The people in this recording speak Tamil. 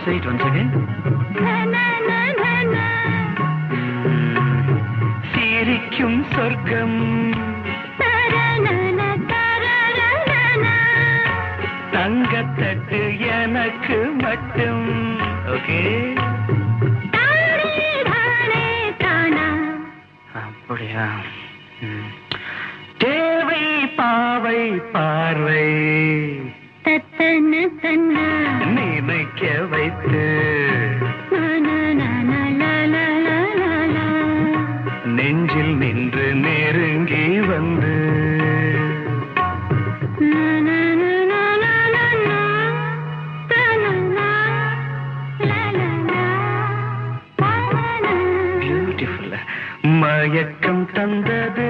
Say it once again. சிரிக்கும் சொர்க்கம் தங்கத்தட்டு எனக்கு மட்டும். ஓகே, அப்படியா? தேவை பாவை பார்வை நினைக்க வைத்து நெஞ்சில் நின்று நெருங்கி வந்து பியூட்டிஃபுல் மயக்கம் தந்தது